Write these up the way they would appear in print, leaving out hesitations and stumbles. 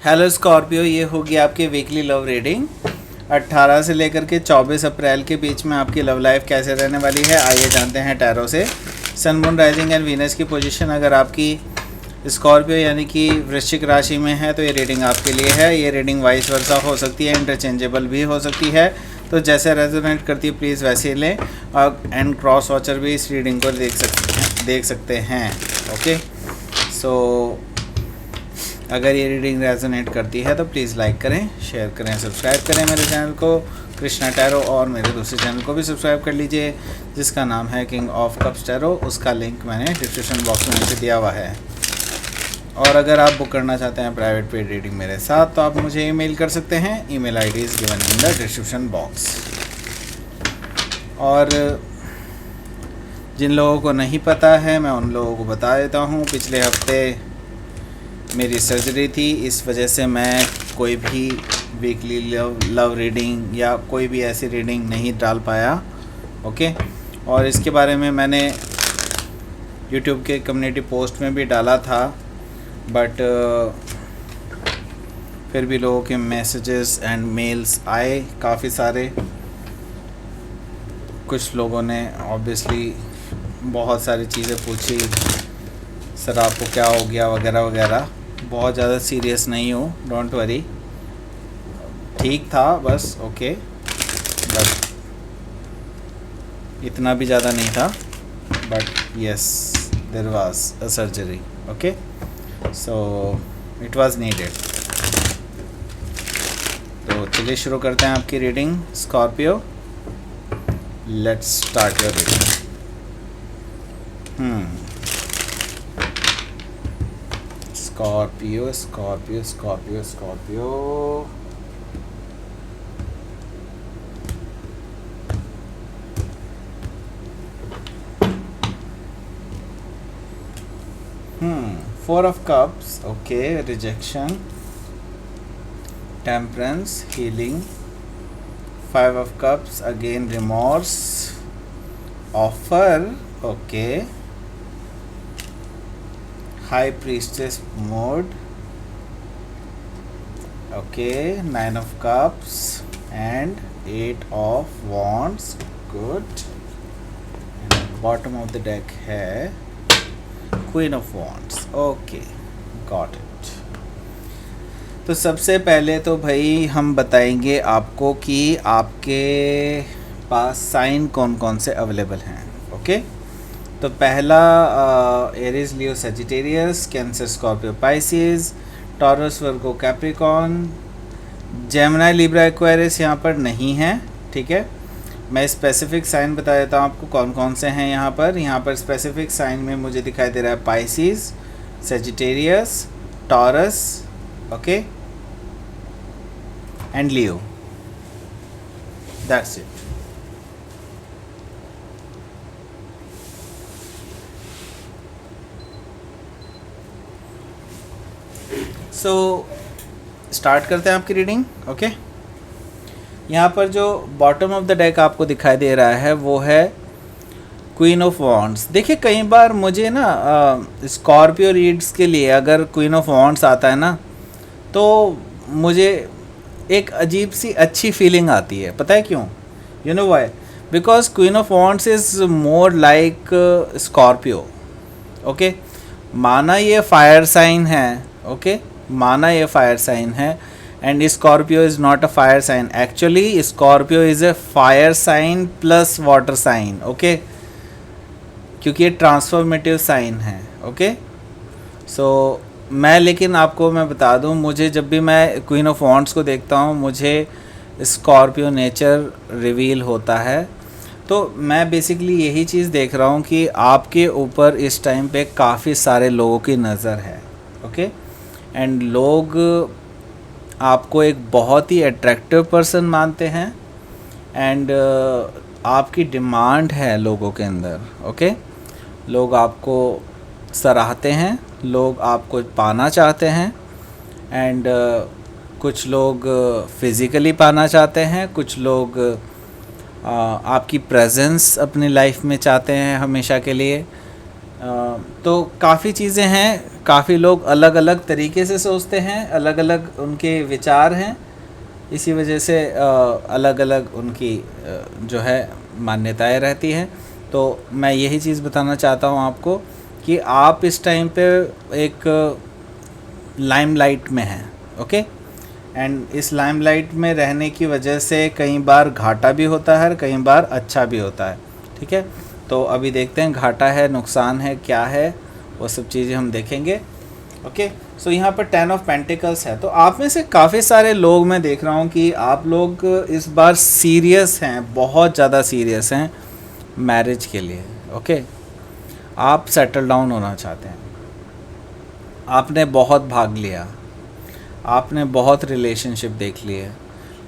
Hello Scorpio, ये होगी आपकी वीकली लव रीडिंग 18 से लेकर के 24 अप्रैल के बीच में आपकी लव लाइफ कैसे रहने वाली है। आइए जानते हैं टैरो से। सन, मून, राइजिंग एंड वीनस की पोजीशन अगर आपकी स्कॉर्पियो यानी कि वृश्चिक राशि में है तो ये रीडिंग आपके लिए है। ये रीडिंग वाइस वर्सा हो सकती है, इंटरचेंजेबल भी हो सकती है, तो जैसे रेजोनेट करती है प्लीज़ वैसे ही लें। और एंड क्रॉस वॉचर भी इस रीडिंग को देख सकते हैं। ओके, सो अगर ये रीडिंग रेजोनेट करती है तो प्लीज़ लाइक करें, शेयर करें, सब्सक्राइब करें मेरे चैनल को कृष्णा टैरो, और मेरे दूसरे चैनल को भी सब्सक्राइब कर लीजिए जिसका नाम है किंग ऑफ कप्स टैरो। उसका लिंक मैंने डिस्क्रिप्शन बॉक्स में नीचे दिया हुआ है। और अगर आप बुक करना चाहते हैं प्राइवेट पेड रीडिंग मेरे साथ तो आप मुझे ईमेल कर सकते हैं। Email ID is given in the description box. और जिन लोगों को नहीं पता है मैं उन लोगों को बता देता हूँ। पिछले हफ्ते मेरी सर्जरी थी, इस वजह से मैं कोई भी वीकली लव रीडिंग या कोई भी ऐसी रीडिंग नहीं डाल पाया। ओके, और इसके बारे में मैंने यूट्यूब के कम्युनिटी पोस्ट में भी डाला था, बट फिर भी लोगों के मैसेजेस एंड मेल्स आए काफ़ी सारे। कुछ लोगों ने ऑब्वियसली बहुत सारी चीज़ें पूछी, सर आपको क्या हो गया वगैरह वगैरह। बहुत ज़्यादा सीरियस नहीं हूँ, डोंट वरी, ठीक था बस। ओके, बस इतना भी ज़्यादा नहीं था, but yes there was a surgery. Okay, so it was needed. तो चलिए शुरू करते हैं आपकी reading Scorpio. Let's start your reading. Scorpio, Scorpio, Scorpio, Scorpio. Four of Cups, okay, rejection, temperance, healing. Five of Cups, again remorse, offer, okay. High Priestess mode, okay. Nine of Cups and Eight of Wands, good. And bottom of the deck है Queen of Wands, okay, got it. तो सबसे पहले तो भाई हम बताएंगे आपको कि आपके पास साइन कौन कौन से अवेलेबल हैं। ओके, तो पहला Aries, Leo, Sagittarius, Cancer, Scorpio, Pisces, Taurus, Virgo, Capricorn, Gemini, Libra, Aquarius यहाँ पर नहीं है। ठीक है, मैं स्पेसिफिक साइन बता देता हूँ आपको कौन कौन से हैं यहाँ पर। यहाँ पर स्पेसिफिक साइन में मुझे दिखाई दे रहा है Pisces, Sagittarius, taurus, okay, and Leo. That's it. So start करते हैं आपकी रीडिंग। ओके, यहाँ पर जो बॉटम ऑफ द डेक आपको दिखाई दे रहा है वो है क्वीन ऑफ वॉन्ड्स। देखिए कई बार मुझे ना स्कॉर्पियो रीड्स के लिए अगर क्वीन ऑफ वॉन्ड्स आता है ना तो मुझे एक अजीब सी अच्छी फीलिंग आती है। पता है क्यों? You know why? Because queen of wands is more like Scorpio. Okay, माना ये फायर साइन है, ओके, माना ये फायर साइन है, and Scorpio is not a fire sign. Actually Scorpio is a fire sign plus water sign. Okay, क्योंकि ये transformative sign है। Okay, so लेकिन आपको मैं बता दूं, मुझे जब भी मैं क्वीन ऑफ वॉन्ड्स को देखता हूं मुझे स्कॉर्पियो नेचर रिवील होता है। तो मैं बेसिकली यही चीज़ देख रहा हूं कि आपके ऊपर इस टाइम पे काफ़ी सारे लोगों की नज़र है। ओके, एंड लोग आपको एक बहुत ही अट्रैक्टिव पर्सन मानते हैं, एंड आपकी डिमांड है लोगों के अंदर। ओके, लोग आपको सराहते हैं, लोग आपको पाना चाहते हैं, एंड कुछ लोग फिज़िकली पाना चाहते हैं, कुछ लोग आपकी प्रेजेंस अपनी लाइफ में चाहते हैं हमेशा के लिए। तो काफ़ी चीज़ें हैं, काफ़ी लोग अलग अलग तरीके से सोचते हैं, अलग अलग उनके विचार हैं, इसी वजह से अलग अलग उनकी जो है मान्यताएं रहती हैं। तो मैं यही चीज़ बताना चाहता हूँ आपको कि आप इस टाइम पे एक लाइमलाइट में हैं, ओके। एंड इस लाइमलाइट में रहने की वजह से कई बार घाटा भी होता है, कई बार अच्छा भी होता है, ठीक है। तो अभी देखते हैं घाटा है, नुकसान है, क्या है, वो सब चीज़ें हम देखेंगे, ओके। सो यहाँ पर 10 ऑफ पेंटिकल्स है। तो आप में से काफ़ी सारे लोग मैं देख रहा हूँ कि आप लोग इस बार सीरियस हैं, बहुत ज़्यादा सीरियस हैं मैरिज के लिए, ओके। आप सेटल डाउन होना चाहते हैं, आपने बहुत भाग लिया, आपने बहुत रिलेशनशिप देख लिए,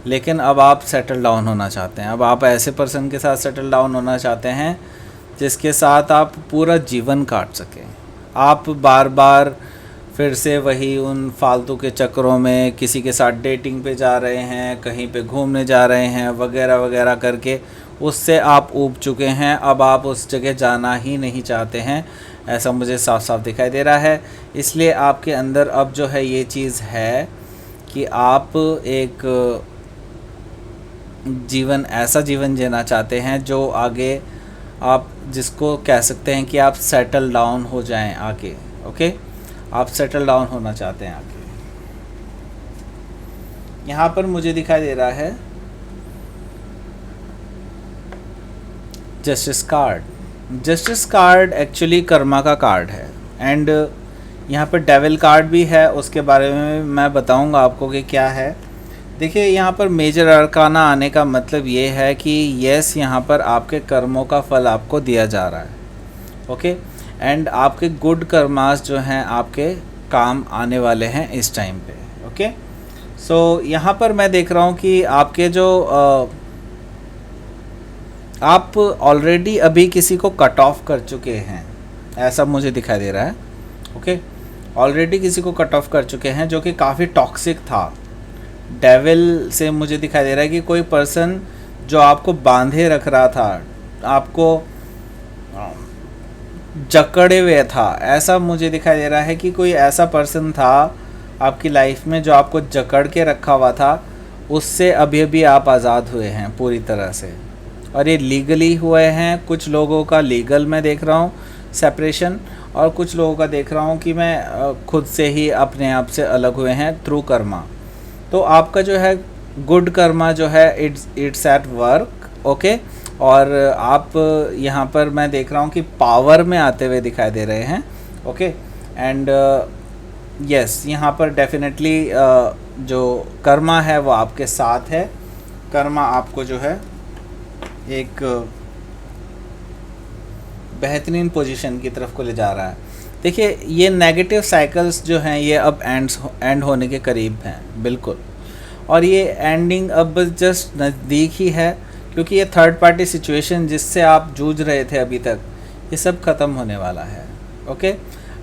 लेकिन अब आप सेटल डाउन होना चाहते हैं। अब आप ऐसे पर्सन के साथ सेटल डाउन होना चाहते हैं जिसके साथ आप पूरा जीवन काट सकें। आप बार बार फिर से वही उन फालतू के चक्करों में किसी के साथ डेटिंग पे जा रहे हैं, कहीं पे घूमने जा रहे हैं, वगैरह वगैरह करके उससे आप ऊब चुके हैं। अब आप उस जगह जाना ही नहीं चाहते हैं, ऐसा मुझे साफ साफ दिखाई दे रहा है। इसलिए आपके अंदर अब जो है ये चीज़ है कि आप एक जीवन, ऐसा जीवन जीना चाहते हैं जो आगे आप जिसको कह सकते हैं कि आप सेटल डाउन हो जाएं आगे, ओके। आप सेटल डाउन होना चाहते हैं आगे। यहाँ पर मुझे दिखाई दे रहा है justice card. Justice card actually Karma का कार्ड है, एंड यहाँ पर डेविल कार्ड भी है, उसके बारे में मैं बताऊँगा आपको कि क्या है। देखिए यहाँ पर मेजर अरकाना आने का मतलब ये है कि यस, यहाँ पर आपके कर्मों का फल आपको दिया जा रहा है, ओके। एंड आपके गुड कर्मास जो हैं आपके काम आने वाले हैं इस टाइम पे, ओके। सो यहाँ पर मैं देख रहा हूँ कि आपके जो आप ऑलरेडी अभी किसी को कट ऑफ कर चुके हैं, ऐसा मुझे दिखाई दे रहा है, ओके। ऑलरेडी किसी को कट ऑफ कर चुके हैं जो कि काफ़ी टॉक्सिक था। डेविल से मुझे दिखाई दे रहा है कि कोई पर्सन जो आपको बांधे रख रहा था, आपको जकड़े हुए था, ऐसा मुझे दिखाई दे रहा है कि कोई ऐसा पर्सन था आपकी लाइफ में जो आपको जकड़ के रखा हुआ था, उससे अभी अभी आप आज़ाद हुए हैं पूरी तरह से। और ये लीगली हुए हैं। कुछ लोगों का लीगल मैं देख रहा हूँ सेपरेशन, और कुछ लोगों का देख रहा हूँ कि मैं खुद से ही अपने आप से अलग हुए हैं थ्रू कर्मा। तो आपका जो है गुड कर्मा जो है इट्स एट वर्क, ओके। और आप यहाँ पर मैं देख रहा हूँ कि पावर में आते हुए दिखाई दे रहे हैं, ओके। एंड यस, यहाँ पर डेफिनेटली जो कर्मा है वो आपके साथ है। कर्मा आपको जो है एक बेहतरीन पोजीशन की तरफ को ले जा रहा है। देखिए ये नेगेटिव साइकिल्स जो हैं ये अब एंड होने के करीब हैं, बिल्कुल। और ये एंडिंग अब जस्ट नज़दीक ही है, क्योंकि ये थर्ड पार्टी सिचुएशन जिससे आप जूझ रहे थे अभी तक, ये सब ख़त्म होने वाला है, ओके।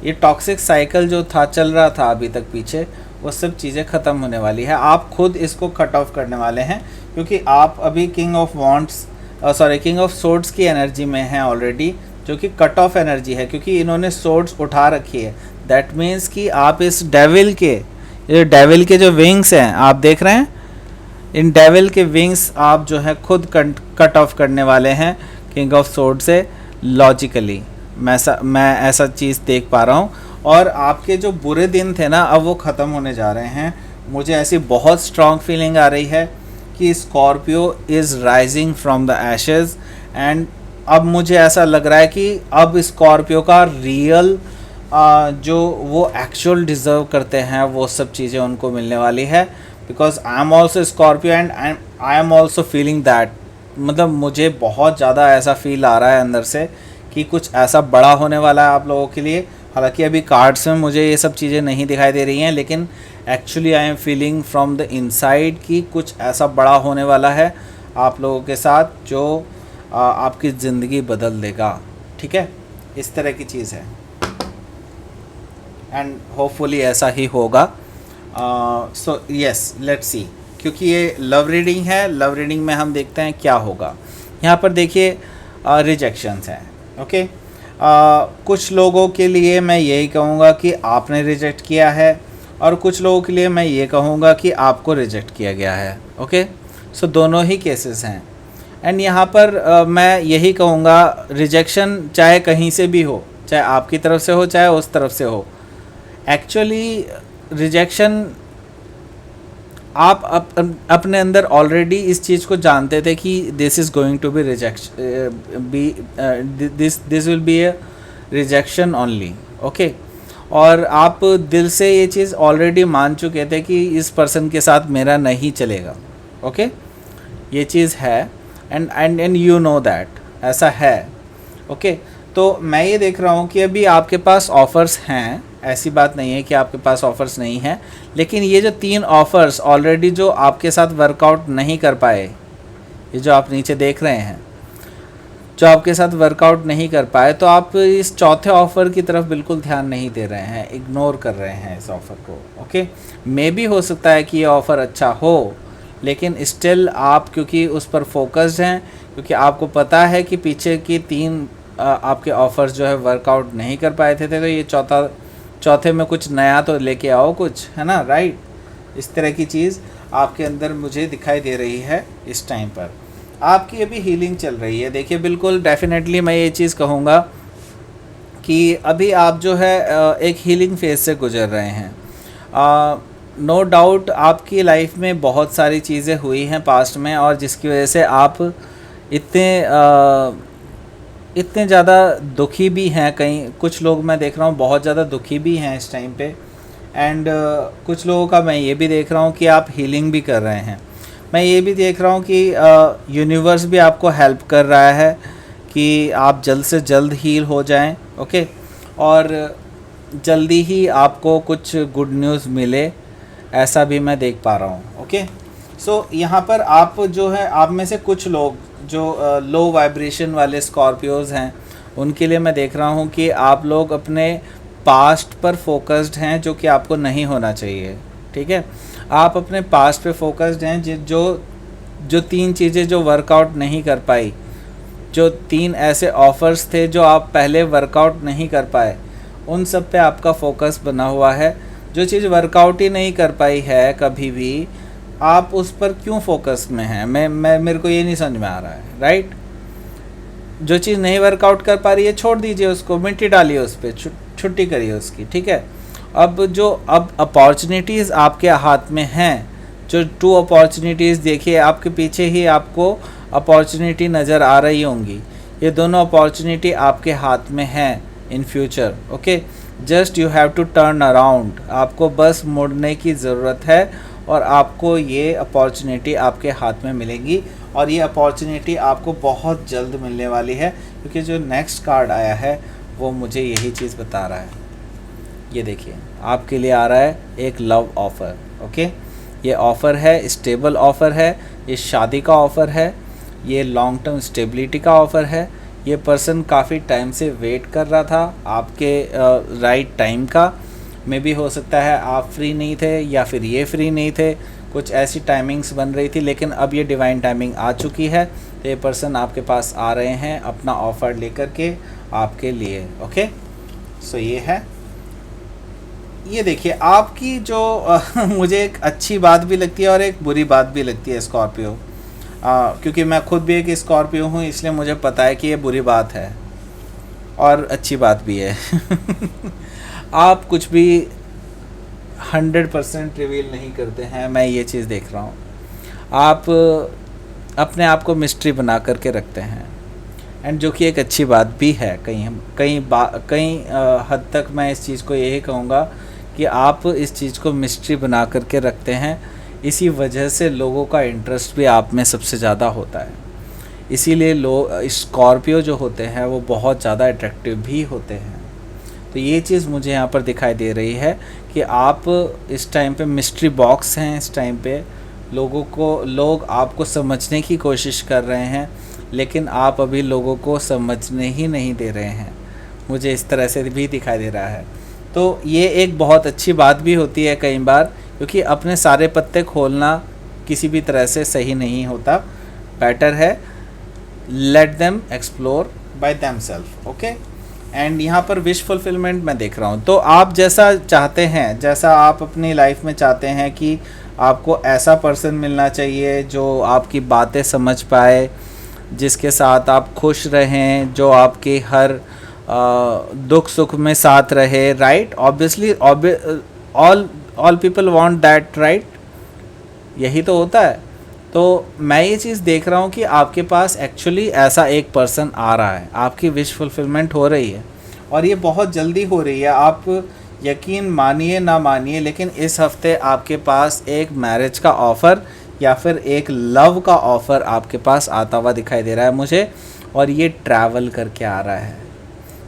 ये टॉक्सिक साइकिल जो था चल रहा था अभी तक पीछे, वो सब चीज़ें ख़त्म होने वाली है। आप खुद इसको कट ऑफ करने वाले हैं, क्योंकि आप अभी किंग ऑफ सोर्ड्स की एनर्जी में हैं ऑलरेडी, जो कि कट ऑफ एनर्जी है, क्योंकि इन्होंने सोर्ड्स उठा रखी है। दैट मीन्स कि आप इस डेविल के जो विंग्स हैं आप देख रहे हैं, इन डेविल के विंग्स आप जो है खुद कट ऑफ करने वाले हैं किंग ऑफ सोर्ड से। लॉजिकली मैं ऐसा चीज़ देख पा रहा हूँ। और आपके जो बुरे दिन थे ना, अब वो ख़त्म होने जा रहे हैं। मुझे ऐसी बहुत स्ट्रॉन्ग फीलिंग आ रही है कि Scorpio is rising from the ashes. And अब मुझे ऐसा लग रहा है कि अब स्कॉर्पियो का रियल जो वो एक्चुअल डिज़र्व करते हैं वो सब चीज़ें उनको मिलने वाली है। Because I am also Scorpio and I am also feeling that, मतलब मुझे बहुत ज़्यादा ऐसा फील आ रहा है अंदर से कि कुछ ऐसा बड़ा होने वाला है आप लोगों के लिए। हालांकि अभी कार्ड्स में मुझे ये सब चीज़ें नहीं दिखाई दे रही हैं, लेकिन actually I am feeling from the inside कि कुछ ऐसा बड़ा होने वाला है आप लोगों के साथ जो आपकी ज़िंदगी बदल देगा, ठीक है। इस तरह की चीज़ है एंड होपफुली ऐसा ही होगा। सो यस, लेट्स सी, क्योंकि ये लव रीडिंग है। लव रीडिंग में हम देखते हैं क्या होगा। यहाँ पर देखिए रिजेक्शंस हैं, ओके। कुछ लोगों के लिए मैं यही कहूँगा कि आपने रिजेक्ट किया है, और कुछ लोगों के लिए मैं ये कहूँगा कि आपको रिजेक्ट किया गया है। ओके, सो दोनों ही केसेस हैं। एंड यहाँ पर मैं यही कहूँगा, रिजेक्शन चाहे कहीं से भी हो, चाहे आपकी तरफ से हो चाहे उस तरफ से हो, एक्चुअली रिजेक्शन आप अपने अंदर ऑलरेडी इस चीज़ को जानते थे कि this is going to be this will be a rejection only. Okay, और आप दिल से ये चीज़ ऑलरेडी मान चुके थे कि इस पर्सन के साथ मेरा नहीं चलेगा। ओके, ये चीज़ है, एंड यू नो दैट ऐसा है। ओके, तो मैं ये देख रहा हूँ कि अभी आपके पास ऑफ़र्स हैं, ऐसी बात नहीं है कि आपके पास ऑफ़र्स नहीं हैं, लेकिन ये जो 3 ऑफ़र्स ऑलरेडी जो आपके साथ वर्कआउट नहीं कर पाए, ये जो आप नीचे देख रहे हैं, जो आपके साथ वर्कआउट नहीं कर पाए, तो आप इस चौथे ऑफ़र की तरफ बिल्कुल ध्यान नहीं दे रहे हैं, इग्नोर कर रहे हैं इस ऑफ़र को। ओके, मे भी हो सकता है कि ये ऑफ़र अच्छा हो, लेकिन स्टिल आप क्योंकि उस पर फोकस्ड हैं, क्योंकि आपको पता है कि पीछे की 3 आपके ऑफ़र्स जो है वर्कआउट नहीं कर पाए थे, तो ये चौथे में कुछ नया तो लेके आओ कुछ, है ना, राइट। इस तरह की चीज़ आपके अंदर मुझे दिखाई दे रही है। इस टाइम पर आपकी अभी हीलिंग चल रही है। देखिए, बिल्कुल डेफिनेटली मैं ये चीज़ कहूँगा कि अभी आप जो है एक हीलिंग फेज से गुजर रहे हैं। नो डाउट आपकी लाइफ में बहुत सारी चीज़ें हुई हैं पास्ट में, और जिसकी वजह से आप इतने ज़्यादा दुखी भी हैं। कहीं कुछ लोग मैं देख रहा हूँ बहुत ज़्यादा दुखी भी हैं इस टाइम पे, एंड कुछ लोगों का मैं ये भी देख रहा हूँ कि आप हीलिंग भी कर रहे हैं। मैं ये भी देख रहा हूँ कि यूनिवर्स भी आपको हेल्प कर रहा है कि आप जल्द से जल्द हील हो जाएं। ओके, और जल्दी ही आपको कुछ गुड न्यूज़ मिले, ऐसा भी मैं देख पा रहा हूँ। ओके, सो यहाँ पर आप जो है, आप में से कुछ लोग जो लो वाइब्रेशन वाले स्कॉर्पियोज़ हैं, उनके लिए मैं देख रहा हूँ कि आप लोग अपने पास्ट पर फोकस्ड हैं, जो कि आपको नहीं होना चाहिए। ठीक है, आप अपने पास्ट पे फोकस्ड हैं। जो 3 चीज़ें जो वर्कआउट नहीं कर पाई, जो 3 ऐसे ऑफ़र्स थे जो आप पहले वर्कआउट नहीं कर पाए, उन सब पे आपका फोकस बना हुआ है। जो चीज़ वर्कआउट ही नहीं कर पाई है कभी भी, आप उस पर क्यों फोकस में हैं? मेरे को ये नहीं समझ में आ रहा है, राइट। जो चीज़ नहीं वर्कआउट कर पा रही है, छोड़ दीजिए उसको, मिट्टी डालिए उस पर, छुट्टी करिए उसकी। ठीक है, अब अपॉर्चुनिटीज़ आपके हाथ में हैं, जो 2 अपॉर्चुनिटीज़ देखिए आपके पीछे ही आपको अपॉर्चुनिटी नज़र आ रही होंगी। ये दोनों अपॉर्चुनिटी आपके हाथ में हैं in future. Okay, just you have to turn around, आपको बस मुड़ने की ज़रूरत है, और आपको ये अपॉर्चुनिटी आपके हाथ में मिलेगी, और ये अपॉर्चुनिटी आपको बहुत जल्द मिलने वाली है, क्योंकि जो नेक्स्ट कार्ड आया है वो मुझे यही चीज़ बता रहा है। ये देखिए, आपके लिए आ रहा है एक लव ऑफ़र। ओके, ये ऑफ़र है, स्टेबल ऑफ़र है, ये शादी का ऑफ़र है, ये लॉन्ग टर्म स्टेबिलिटी का ऑफ़र है। ये पर्सन काफ़ी टाइम से वेट कर रहा था आपके राइट टाइम का। मे भी हो सकता है आप फ्री नहीं थे, या फिर ये फ्री नहीं थे, कुछ ऐसी टाइमिंग्स बन रही थी, लेकिन अब ये डिवाइन टाइमिंग आ चुकी है, तो ये पर्सन आपके पास आ रहे हैं अपना ऑफ़र लेकर के आपके लिए। ओके, सो ये है। ये देखिए, आपकी जो मुझे एक अच्छी बात भी लगती है और एक बुरी बात भी लगती है स्कॉर्पियो, क्योंकि मैं खुद भी एक स्कॉर्पियो हूँ, इसलिए मुझे पता है कि ये बुरी बात है और अच्छी बात भी है। आप कुछ भी 100% रिवील नहीं करते हैं, मैं ये चीज़ देख रहा हूँ। आप अपने आप को मिस्ट्री बना करके रखते हैं, एंड जो कि एक अच्छी बात भी है। कहीं हद तक मैं इस चीज़ को यही कहूँगा कि आप इस चीज़ को मिस्ट्री बना करके रखते हैं, इसी वजह से लोगों का इंटरेस्ट भी आप में सबसे ज़्यादा होता है। इसीलिए स्कॉर्पियो जो होते हैं वो बहुत ज़्यादा अट्रैक्टिव भी होते हैं। तो ये चीज़ मुझे यहाँ पर दिखाई दे रही है कि आप इस टाइम पे मिस्ट्री बॉक्स हैं। इस टाइम पे लोग आपको समझने की कोशिश कर रहे हैं, लेकिन आप अभी लोगों को समझने ही नहीं दे रहे हैं। मुझे इस तरह से भी दिखाई दे रहा है। तो ये एक बहुत अच्छी बात भी होती है कई बार, क्योंकि अपने सारे पत्ते खोलना किसी भी तरह से सही नहीं होता। बेटर है let them explore by themselves. Okay, and यहाँ पर विश फुलफिलमेंट मैं देख रहा हूँ। तो आप जैसा चाहते हैं, जैसा आप अपनी लाइफ में चाहते हैं कि आपको ऐसा पर्सन मिलना चाहिए जो आपकी बातें समझ पाए, जिसके साथ आप खुश रहें, जो आपके हर दुख सुख में साथ रहे, right? Obviously all people want that, right? यही तो होता है। तो मैं ये चीज़ देख रहा हूँ कि आपके पास एक्चुअली ऐसा एक पर्सन आ रहा है, आपकी विश फुलफिलमेंट हो रही है और ये बहुत जल्दी हो रही है। आप यकीन मानिए ना मानिए, लेकिन इस हफ्ते आपके पास एक मैरिज का ऑफ़र या फिर एक लव का ऑफ़र आपके पास आता हुआ दिखाई दे रहा है मुझे, और ये ट्रैवल करके आ रहा है।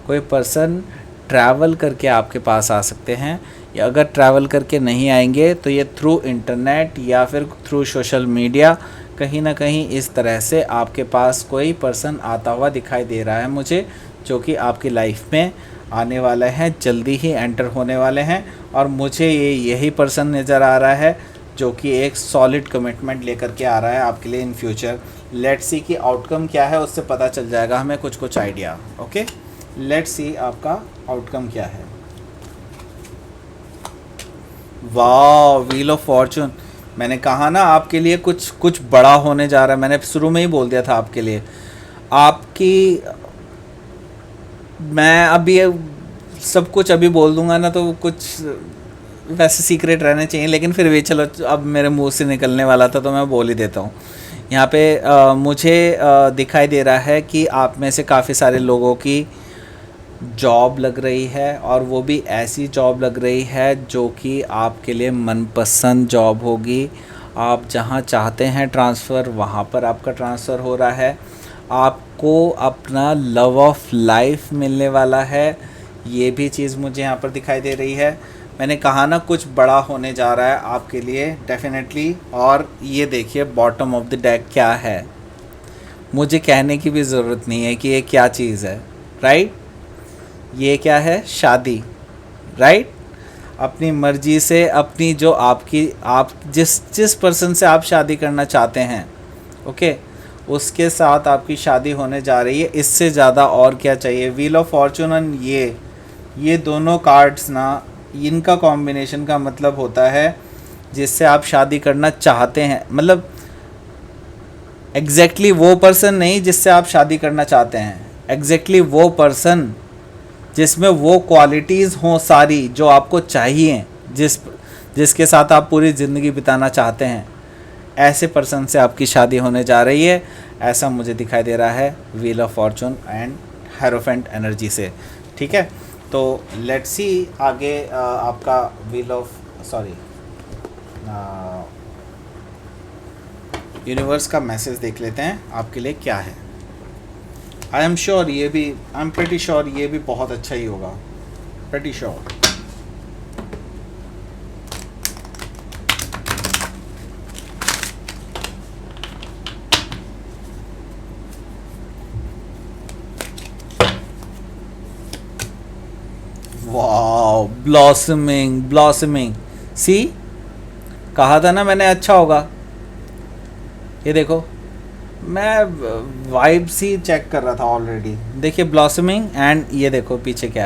कोई पर्सन ट्रैवल करके आपके पास आ सकते हैं, या अगर ट्रैवल करके नहीं आएंगे तो ये थ्रू इंटरनेट या फिर थ्रू सोशल मीडिया कहीं ना कहीं इस तरह से आपके पास कोई पर्सन आता हुआ दिखाई दे रहा है मुझे, जो कि आपकी लाइफ में आने वाले हैं, जल्दी ही एंटर होने वाले हैं। और मुझे यही पर्सन नज़र आ रहा है जो कि एक सॉलिड कमिटमेंट लेकर के आ रहा है आपके लिए इन फ्यूचर। लेट्स सी कि आउटकम क्या है, उससे पता चल जाएगा हमें कुछ आइडिया। ओके, लेट्स सी आपका आउटकम क्या है। वाह, व्हील ऑफ फॉर्चून। मैंने कहा ना आपके लिए कुछ बड़ा होने जा रहा है, मैंने शुरू में ही बोल दिया था आपके लिए। आपकी मैं अभी सब कुछ अभी बोल दूंगा ना तो कुछ वैसे सीक्रेट रहने चाहिए, लेकिन फिर भी चलो, अब मेरे मुंह से निकलने वाला था तो मैं बोल ही देता हूँ। यहाँ पे मुझे दिखाई दे रहा है कि आप में से काफ़ी सारे लोगों की जॉब लग रही है, और वो भी ऐसी जॉब लग रही है जो कि आपके लिए मनपसंद जॉब होगी। आप जहाँ चाहते हैं ट्रांसफ़र, वहाँ पर आपका ट्रांसफ़र हो रहा है। आपको अपना लव ऑफ लाइफ मिलने वाला है, ये भी चीज़ मुझे यहाँ पर दिखाई दे रही है। मैंने कहा ना कुछ बड़ा होने जा रहा है आपके लिए डेफिनेटली। और ये देखिए बॉटम ऑफ द डेक क्या है, मुझे कहने की भी ज़रूरत नहीं है कि ये क्या चीज़ है, राइट? ये क्या है? शादी, राइट? अपनी मर्जी से, अपनी जो आप जिस पर्सन से आप शादी करना चाहते हैं, ओके, उसके साथ आपकी शादी होने जा रही है। इससे ज़्यादा और क्या चाहिए? व्हील ऑफ फॉर्चून एंड ये दोनों कार्ड्स ना, इनका कॉम्बिनेशन का मतलब होता है जिससे आप शादी करना चाहते हैं। मतलब एग्जैक्टली वो पर्सन नहीं जिससे आप शादी करना चाहते हैं, एग्जैक्टली वो पर्सन जिसमें वो क्वालिटीज़ हों सारी जो आपको चाहिए, जिसके साथ आप पूरी ज़िंदगी बिताना चाहते हैं, ऐसे पर्सन से आपकी शादी होने जा रही है। ऐसा मुझे दिखाई दे रहा है wheel of Fortune and hierophant energy से, ठीक है? तो लेट्स सी आगे आपका व्हील ऑफ यूनिवर्स का मैसेज देख लेते हैं आपके लिए क्या है। आई एम प्रेटी श्योर ये भी बहुत अच्छा ही होगा, pretty sure. Wow, blossoming. See, कहा था ना मैंने अच्छा होगा। ये देखो, मैं वाइब्स ही चेक कर रहा था ऑलरेडी। देखिए ब्लॉसमिंग, एंड ये देखो पीछे क्या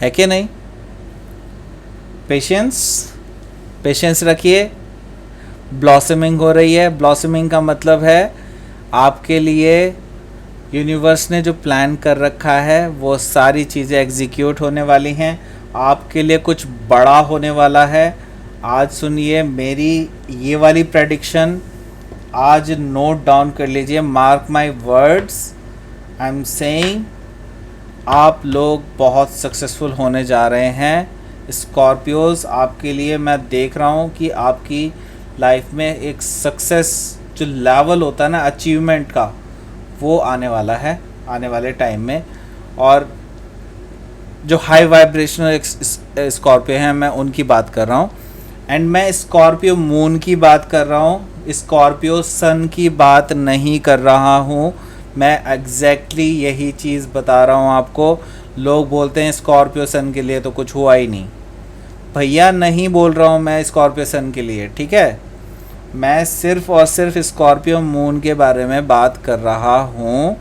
है कि नहीं? पेशेंस रखिए। ब्लॉसमिंग हो रही है। ब्लॉसमिंग का मतलब है आपके लिए यूनिवर्स ने जो प्लान कर रखा है वो सारी चीज़ें एग्जीक्यूट होने वाली हैं। आपके लिए कुछ बड़ा होने वाला है। आज सुनिए मेरी ये वाली प्रेडिक्शन, आज नोट डाउन कर लीजिए, mark my words, I am saying आप लोग बहुत सक्सेसफुल होने जा रहे हैं। स्कॉर्पियोज, आपके लिए मैं देख रहा हूँ कि आपकी लाइफ में एक सक्सेस जो लेवल होता है ना अचीवमेंट का, वो आने वाला है आने वाले टाइम में। और जो हाई वाइब्रेशनल स्कॉर्पियो हैं मैं उनकी बात कर रहा हूँ, एंड मैं स्कॉर्पियो मून की बात कर रहा हूँ, स्कॉर्पियो सन की बात नहीं कर रहा हूँ। मैं एग्जैक्टली यही चीज़ बता रहा हूँ आपको। लोग बोलते हैं स्कॉर्पियो सन के लिए तो कुछ हुआ ही नहीं। भैया नहीं बोल रहा हूँ मैं स्कॉर्पियो सन के लिए, ठीक है? मैं सिर्फ और सिर्फ स्कॉर्पियो मून के बारे में बात कर रहा हूँ,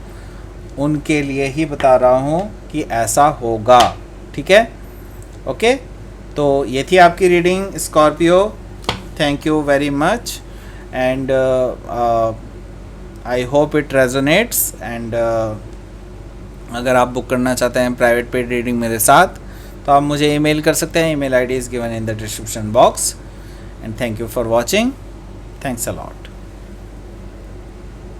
उनके लिए ही बता रहा हूँ कि ऐसा होगा, ठीक है। ओके, तो ये थी आपकी reading Scorpio. Thank you very much and I hope it resonates. And अगर आप बुक करना चाहते हैं प्राइवेट पेड रीडिंग मेरे साथ, तो आप मुझे ईमेल कर सकते हैं। Email ID is given in the description box. And thank you for watching. Thanks a lot.